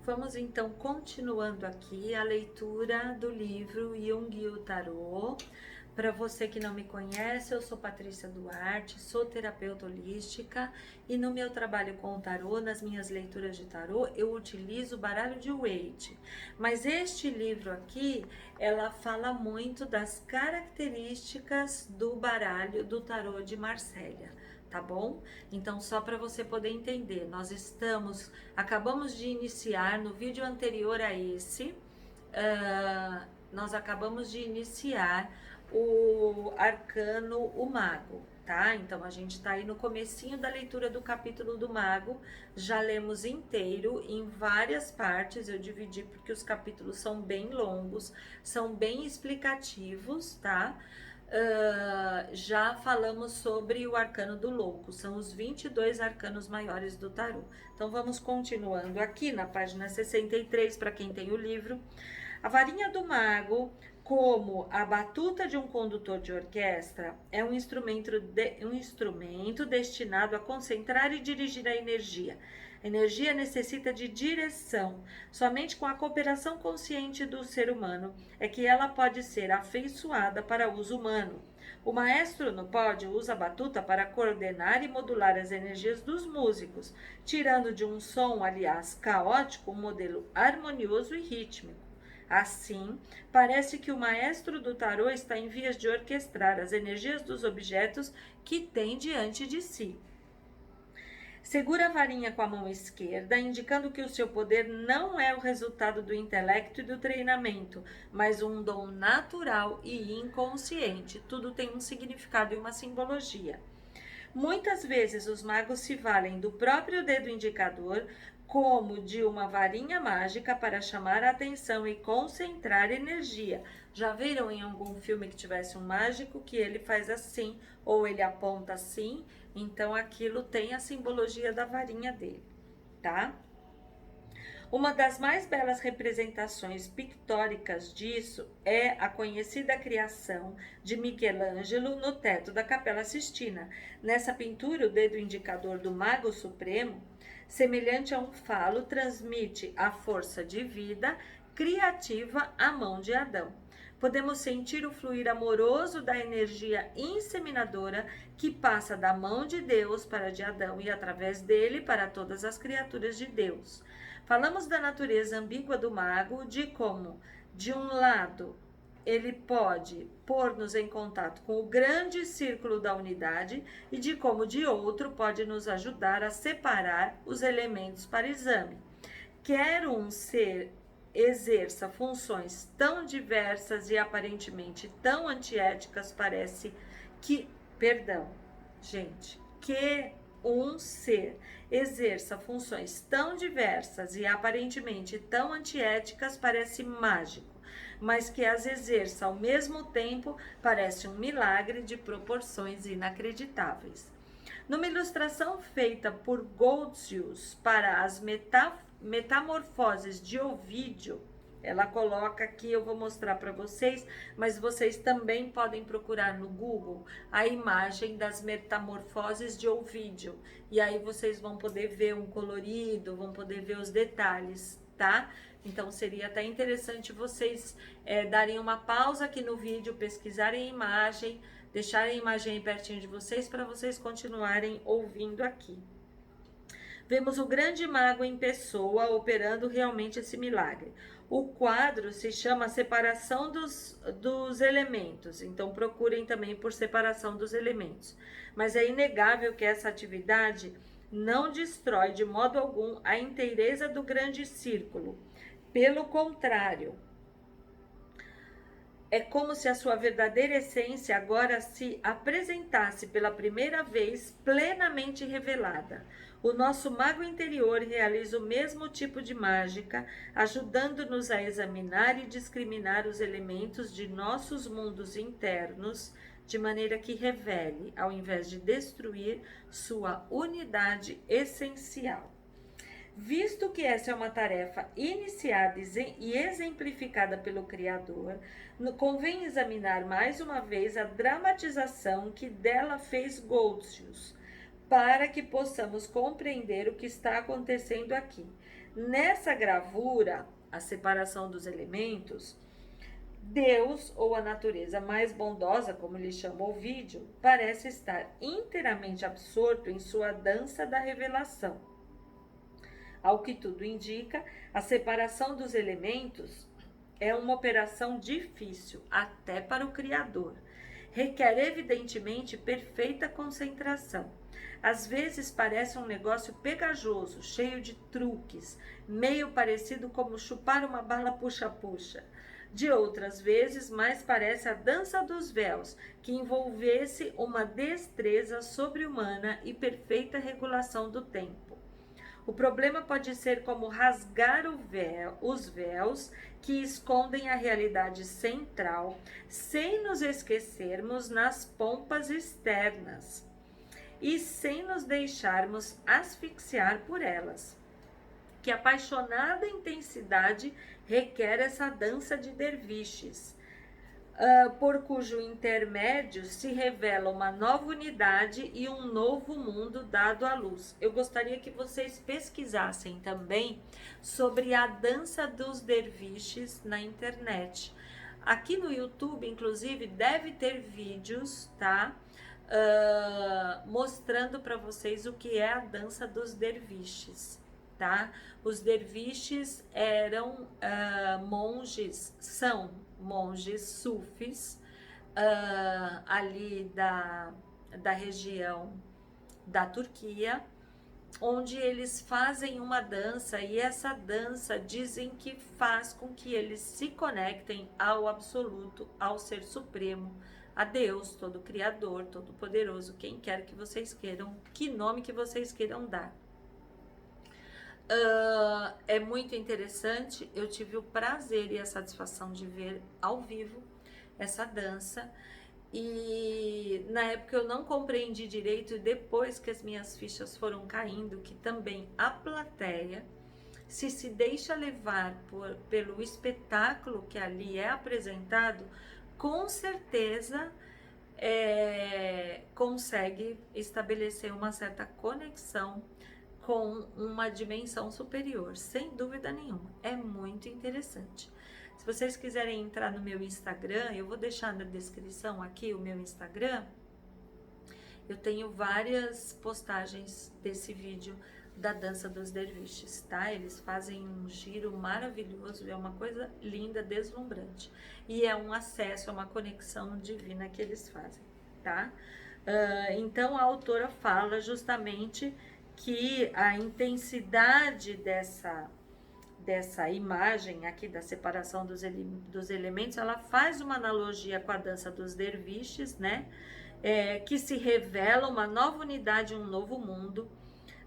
Vamos então continuando aqui a leitura do livro Jung e o Tarô. Para você que não me conhece, eu sou Patrícia Duarte, sou terapeuta holística e no meu trabalho com o tarô, nas minhas leituras de tarô, eu utilizo o baralho de Waite. Mas este livro aqui, ela fala muito das características do baralho do tarô de Marsella, tá bom? Então, só para você poder entender, acabamos de iniciar no vídeo anterior a esse, nós acabamos de iniciar o arcano, o mago, tá? Então a gente tá aí no comecinho da leitura do capítulo do mago, já lemos inteiro em várias partes, eu dividi porque os capítulos são bem longos, são bem explicativos, tá? Já falamos sobre o arcano do louco, são os 22 arcanos maiores do tarô. Então vamos continuando aqui na página 63, para quem tem o livro. A varinha do mago, como a batuta de um condutor de orquestra, é um instrumento destinado a concentrar e dirigir a energia. A energia necessita de direção. Somente com a cooperação consciente do ser humano é que ela pode ser afeiçoada para uso humano. O maestro no pódio usa a batuta para coordenar e modular as energias dos músicos, tirando de um som, aliás, caótico, um modelo harmonioso e rítmico. Assim, parece que o maestro do tarô está em vias de orquestrar as energias dos objetos que tem diante de si. Segura a varinha com a mão esquerda, indicando que o seu poder não é o resultado do intelecto e do treinamento, mas um dom natural e inconsciente. Tudo tem um significado e uma simbologia. Muitas vezes os magos se valem do próprio dedo indicador como de uma varinha mágica para chamar a atenção e concentrar energia. Já viram em algum filme que tivesse um mágico que ele faz assim, ou ele aponta assim? Então aquilo tem a simbologia da varinha dele, tá? Uma das mais belas representações pictóricas disso é a conhecida criação de Michelangelo no teto da Capela Sistina. Nessa pintura, o dedo indicador do Mago Supremo, semelhante a um falo, transmite a força de vida criativa à mão de Adão. Podemos sentir o fluir amoroso da energia inseminadora que passa da mão de Deus para a de Adão e através dele para todas as criaturas de Deus. Falamos da natureza ambígua do mago, de como, de um lado, ele pode pôr-nos em contato com o grande círculo da unidade e de como, de outro, pode nos ajudar a separar os elementos para exame. Quer um ser exerça funções tão diversas e aparentemente tão antiéticas, parece que, que um ser exerça funções tão diversas e aparentemente tão antiéticas parece mágico, mas que as exerça ao mesmo tempo parece um milagre de proporções inacreditáveis. Numa ilustração feita por Goltzius para as metamorfoses de Ovídio, ela coloca aqui, eu vou mostrar para vocês, mas vocês também podem procurar no Google a imagem das metamorfoses de Ovídio. E aí vocês vão poder ver um colorido, vão poder ver os detalhes, tá? Então seria até interessante vocês darem uma pausa aqui no vídeo, pesquisarem a imagem, deixarem a imagem aí pertinho de vocês para vocês continuarem ouvindo aqui. Vemos o grande mago em pessoa operando realmente esse milagre. O quadro se chama Separação dos Elementos, então procurem também por Separação dos Elementos. Mas é inegável que essa atividade não destrói de modo algum a inteireza do grande círculo. Pelo contrário, é como se a sua verdadeira essência agora se apresentasse pela primeira vez plenamente revelada. O nosso mago interior realiza o mesmo tipo de mágica, ajudando-nos a examinar e discriminar os elementos de nossos mundos internos, de maneira que revele, ao invés de destruir, sua unidade essencial. Visto que essa é uma tarefa iniciada e exemplificada pelo Criador, convém examinar mais uma vez a dramatização que dela fez Goltzius, para que possamos compreender o que está acontecendo aqui. Nessa gravura, a separação dos elementos, Deus, ou a natureza mais bondosa, como ele chamou o vídeo, parece estar inteiramente absorto em sua dança da revelação. Ao que tudo indica, a separação dos elementos é uma operação difícil, até para o Criador. Requer, evidentemente, perfeita concentração. Às vezes parece um negócio pegajoso, cheio de truques, meio parecido como chupar uma bala puxa-puxa. De outras vezes, mais parece a dança dos véus, que envolvesse uma destreza sobre-humana e perfeita regulação do tempo. O problema pode ser como rasgar os véus que escondem a realidade central, sem nos esquecermos nas pompas externas e sem nos deixarmos asfixiar por elas. Que apaixonada intensidade requer essa dança de derviches, por cujo intermédio se revela uma nova unidade e um novo mundo dado à luz. Eu gostaria que vocês pesquisassem também sobre a dança dos derviches na internet. Aqui no YouTube, inclusive, deve ter vídeos, tá? Mostrando para vocês o que é a dança dos derviches, tá? Os derviches eram monges, são monges sufis, ali da região da Turquia, onde eles fazem uma dança, e essa dança dizem que faz com que eles se conectem ao absoluto, ao ser supremo, a Deus, todo criador, todo poderoso, quem quer que vocês queiram, que nome que vocês queiram dar. É muito interessante. Eu tive o prazer e a satisfação de ver ao vivo essa dança, e na época eu não compreendi direito, e depois que as minhas fichas foram caindo, que também a plateia, se deixa levar pelo espetáculo que ali é apresentado, com certeza consegue estabelecer uma certa conexão com uma dimensão superior, sem dúvida nenhuma. É muito interessante. Se vocês quiserem entrar no meu Instagram, eu vou deixar na descrição aqui o meu Instagram. Eu tenho várias postagens desse vídeo da dança dos derviches, tá? Eles fazem um giro maravilhoso, é uma coisa linda, deslumbrante. E é um acesso, é uma conexão divina que eles fazem, tá? Então a autora fala justamente que a intensidade dessa imagem aqui da separação dos elementos, ela faz uma analogia com a dança dos derviches, né? Que se revela uma nova unidade, um novo mundo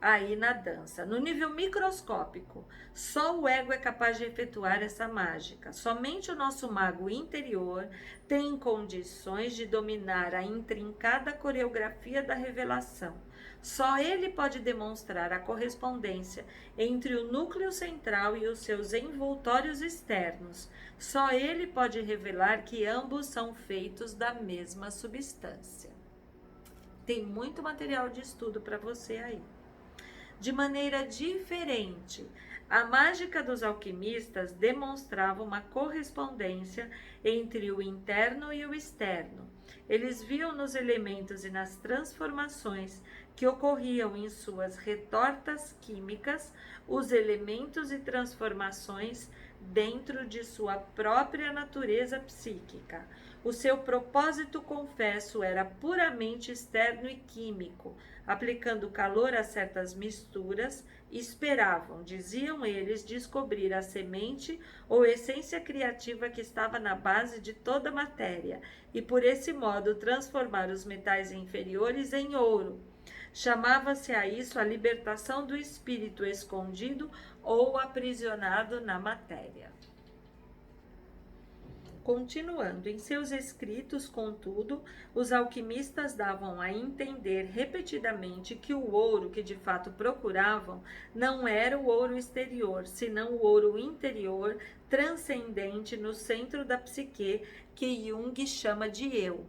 aí na dança. No nível microscópico, só o ego é capaz de efetuar essa mágica. Somente o nosso mago interior tem condições de dominar a intrincada coreografia da revelação. Só ele pode demonstrar a correspondência entre o núcleo central e os seus envoltórios externos. Só ele pode revelar que ambos são feitos da mesma substância. Tem muito material de estudo para você aí. De maneira diferente, a mágica dos alquimistas demonstrava uma correspondência entre o interno e o externo. Eles viam nos elementos e nas transformações que ocorriam em suas retortas químicas os elementos e transformações dentro de sua própria natureza psíquica. O seu propósito, confesso, era puramente externo e químico. Aplicando calor a certas misturas, esperavam, diziam eles, descobrir a semente ou essência criativa que estava na base de toda a matéria, e por esse modo transformar os metais inferiores em ouro. Chamava-se a isso a libertação do espírito escondido ou aprisionado na matéria. Continuando, em seus escritos, contudo, os alquimistas davam a entender repetidamente que o ouro que de fato procuravam não era o ouro exterior, senão o ouro interior, transcendente no centro da psique, que Jung chama de eu.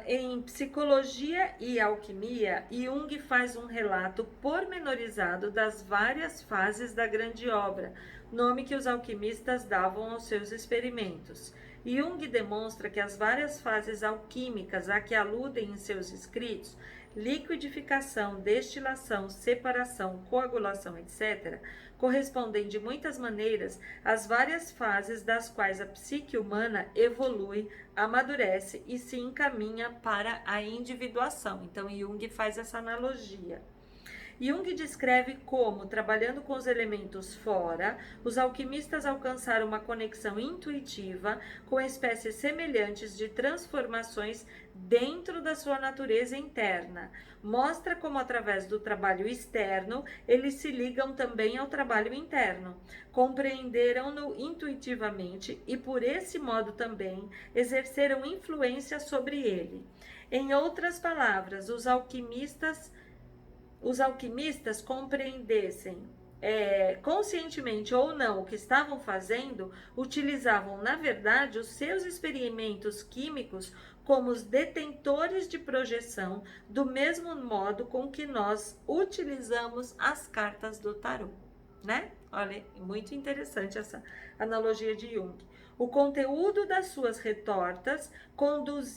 Em Psicologia e Alquimia, Jung faz um relato pormenorizado das várias fases da grande obra, nome que os alquimistas davam aos seus experimentos. Jung demonstra que as várias fases alquímicas a que aludem em seus escritos, liquidificação, destilação, separação, coagulação, etc., correspondem de muitas maneiras às várias fases das quais a psique humana evolui, amadurece e se encaminha para a individuação. Então, Jung faz essa analogia. Jung descreve como, trabalhando com os elementos fora, os alquimistas alcançaram uma conexão intuitiva com espécies semelhantes de transformações dentro da sua natureza interna. Mostra como, através do trabalho externo, eles se ligam também ao trabalho interno. Compreenderam-no intuitivamente e, por esse modo também, exerceram influência sobre ele. Em outras palavras, os alquimistas compreendessem conscientemente ou não o que estavam fazendo, utilizavam, na verdade, os seus experimentos químicos como os detentores de projeção, do mesmo modo com que nós utilizamos as cartas do tarô, né? Olha, muito interessante essa analogia de Jung. O conteúdo das suas retortas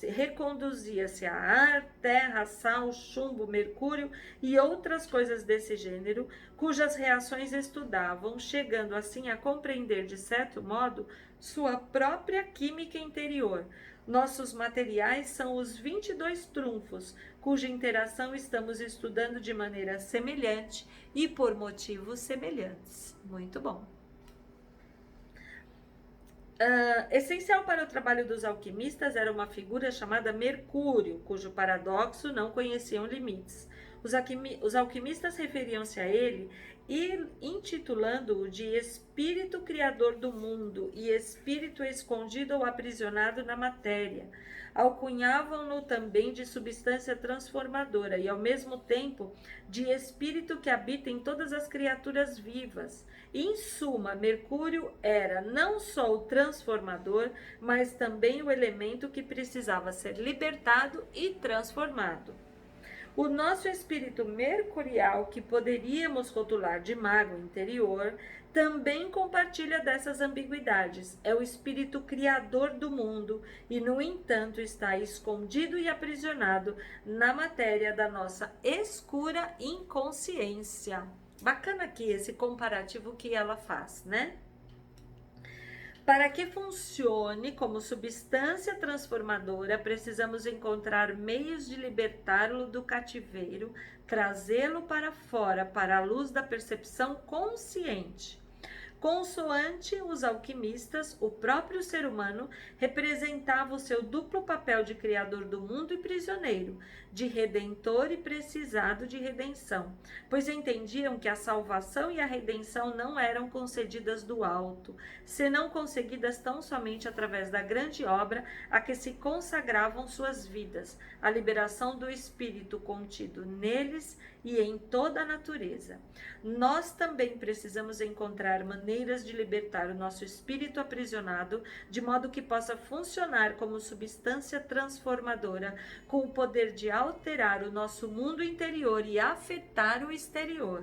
reconduzia-se a ar, terra, sal, chumbo, mercúrio e outras coisas desse gênero, cujas reações estudavam, chegando assim a compreender, de certo modo, sua própria química interior. Nossos materiais são os 22 trunfos, cuja interação estamos estudando de maneira semelhante e por motivos semelhantes. Muito bom. Essencial para o trabalho dos alquimistas era uma figura chamada Mercúrio, cujo paradoxo não conheciam limites. Os alquimistas referiam-se a ele intitulando-o de espírito criador do mundo e espírito escondido ou aprisionado na matéria. Alcunhavam-no também de substância transformadora e, ao mesmo tempo, de espírito que habita em todas as criaturas vivas. Em suma, Mercúrio era não só o transformador, mas também o elemento que precisava ser libertado e transformado. O nosso espírito mercurial, que poderíamos rotular de mago interior, também compartilha dessas ambiguidades. É o espírito criador do mundo e, no entanto, está escondido e aprisionado na matéria da nossa escura inconsciência. Bacana aqui esse comparativo que ela faz, né? Para que funcione como substância transformadora, precisamos encontrar meios de libertá-lo do cativeiro, trazê-lo para fora, para a luz da percepção consciente. Consoante os alquimistas, o próprio ser humano representava o seu duplo papel de criador do mundo e prisioneiro, de redentor e precisado de redenção, pois entendiam que a salvação e a redenção não eram concedidas do alto, senão conseguidas tão somente através da grande obra a que se consagravam suas vidas, a liberação do espírito contido neles e em toda a natureza. Nós também precisamos encontrar maneiras de libertar o nosso espírito aprisionado, de modo que possa funcionar como substância transformadora, com o poder de alterar o nosso mundo interior e afetar o exterior.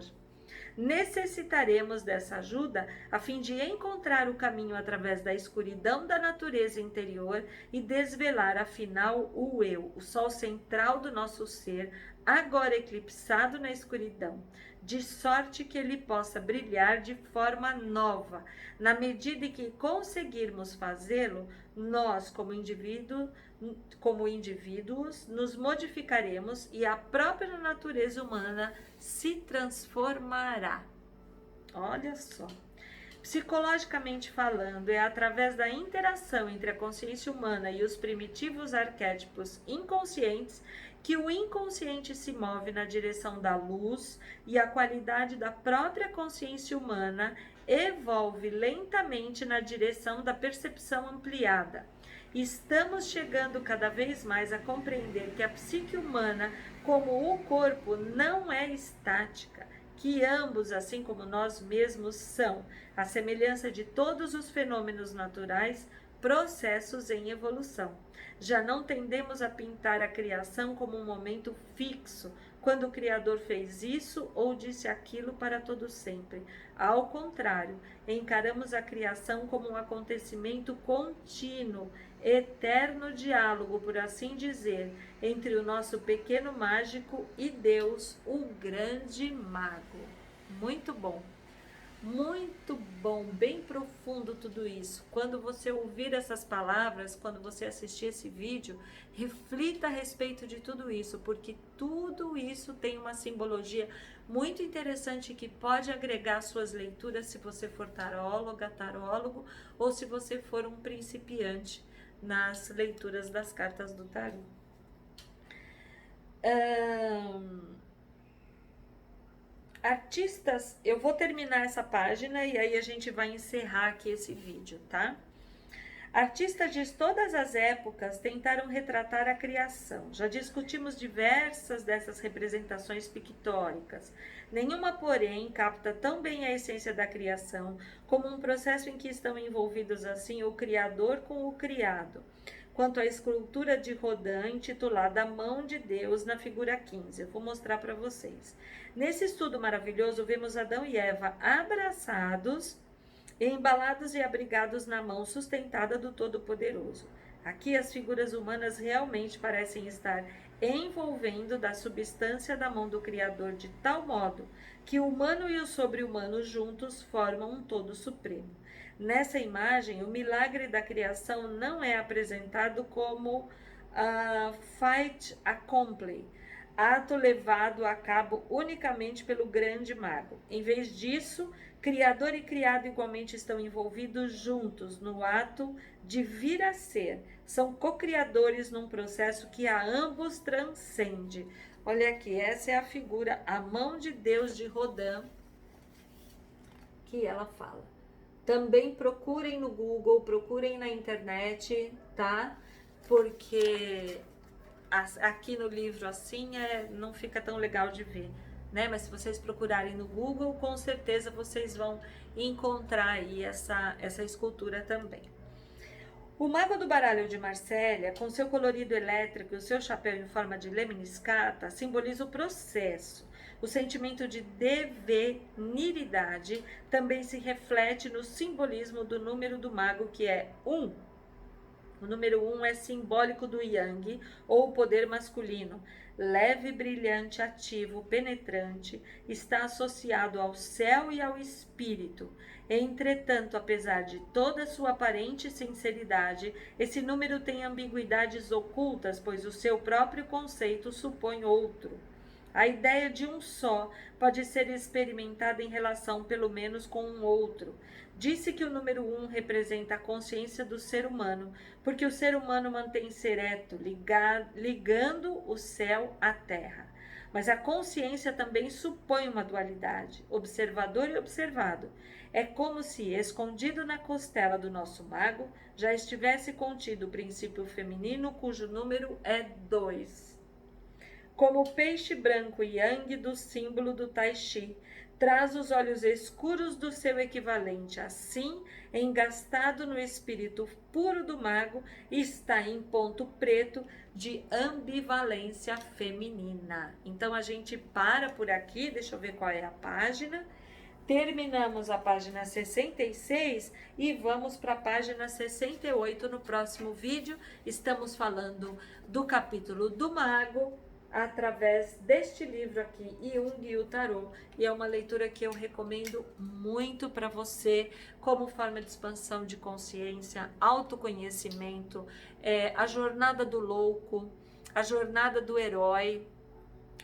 Necessitaremos dessa ajuda a fim de encontrar o caminho através da escuridão da natureza interior e desvelar, afinal, o eu, o sol central do nosso ser, agora eclipsado na escuridão, de sorte que ele possa brilhar de forma nova. Na medida em que conseguirmos fazê-lo, nós, como indivíduos, nos modificaremos e a própria natureza humana se transformará. Olha só. Psicologicamente falando, é através da interação entre a consciência humana e os primitivos arquétipos inconscientes que o inconsciente se move na direção da luz e a qualidade da própria consciência humana evolve lentamente na direção da percepção ampliada. Estamos chegando cada vez mais a compreender que a psique humana, como o corpo, não é estática, que ambos, assim como nós mesmos, são, à semelhança de todos os fenômenos naturais, processos em evolução. Já não tendemos a pintar a criação como um momento fixo, quando o Criador fez isso ou disse aquilo para todo sempre. Ao contrário, encaramos a criação como um acontecimento contínuo, eterno diálogo, por assim dizer, entre o nosso pequeno mágico e Deus, o grande mago. Muito bom. Muito bom, bem profundo tudo isso. Quando você ouvir essas palavras, quando você assistir esse vídeo, reflita a respeito de tudo isso, porque tudo isso tem uma simbologia muito interessante que pode agregar às suas leituras se você for taróloga, tarólogo, ou se você for um principiante nas leituras das cartas do tarô. Artistas, eu vou terminar essa página e aí a gente vai encerrar aqui esse vídeo, tá? Artistas de todas as épocas tentaram retratar a criação. Já discutimos diversas dessas representações pictóricas. Nenhuma, porém, capta tão bem a essência da criação como um processo em que estão envolvidos assim o Criador com o criado, quanto à escultura de Rodin intitulada A Mão de Deus na figura 15. Eu vou mostrar para vocês. Nesse estudo maravilhoso, vemos Adão e Eva abraçados, embalados e abrigados na mão sustentada do Todo-Poderoso. Aqui as figuras humanas realmente parecem estar envolvendo da substância da mão do Criador de tal modo que o humano e o sobre-humano juntos formam um todo supremo. Nessa imagem, o milagre da criação não é apresentado como fait accompli, ato levado a cabo unicamente pelo grande mago. Em vez disso, Criador e criado igualmente estão envolvidos juntos no ato de vir a ser. São co-criadores num processo que a ambos transcende. Olha aqui, essa é a figura, a mão de Deus de Rodin, que ela fala. Também procurem no Google, procurem na internet, tá? Porque aqui no livro assim não fica tão legal de ver, né? Mas se vocês procurarem no Google, com certeza vocês vão encontrar aí essa escultura também. O mago do baralho de Marsella, com seu colorido elétrico e o seu chapéu em forma de lemniscata, simboliza o processo. O sentimento de deveniridade também se reflete no simbolismo do número do mago, que é 1. O número 1 é simbólico do Yang, ou poder masculino. Leve, brilhante, ativo, penetrante, está associado ao céu e ao espírito. Entretanto, apesar de toda sua aparente sinceridade, esse número tem ambiguidades ocultas, pois o seu próprio conceito supõe outro. A ideia de um só pode ser experimentada em relação, pelo menos, com um outro. Disse que o número 1 representa a consciência do ser humano, porque o ser humano mantém-se ereto, ligando o céu à terra. Mas a consciência também supõe uma dualidade, observador e observado. É como se, escondido na costela do nosso mago, já estivesse contido o princípio feminino, cujo número é 2. Como o peixe branco Yang do símbolo do Tai Chi, traz os olhos escuros do seu equivalente. Assim, engastado no espírito puro do mago, está em ponto preto de ambivalência feminina. Então, a gente para por aqui, deixa eu ver qual é a página. Terminamos a página 66 e vamos para a página 68 no próximo vídeo. Estamos falando do capítulo do mago, através deste livro aqui, Jung e o Tarô, e é uma leitura que eu recomendo muito para você, como forma de expansão de consciência, autoconhecimento, a jornada do louco, a jornada do herói,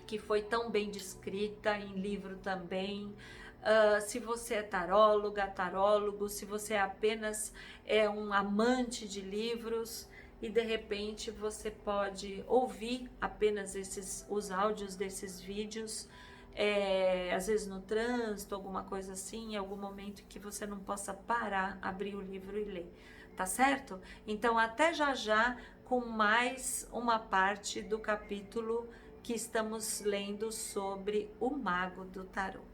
que foi tão bem descrita em livro também. Se você é taróloga, tarólogo, se você apenas é um amante de livros, e de repente você pode ouvir apenas os áudios desses vídeos, às vezes no trânsito, alguma coisa assim, em algum momento que você não possa parar, abrir o livro e ler, tá certo? Então até já já com mais uma parte do capítulo que estamos lendo sobre o Mago do Tarô.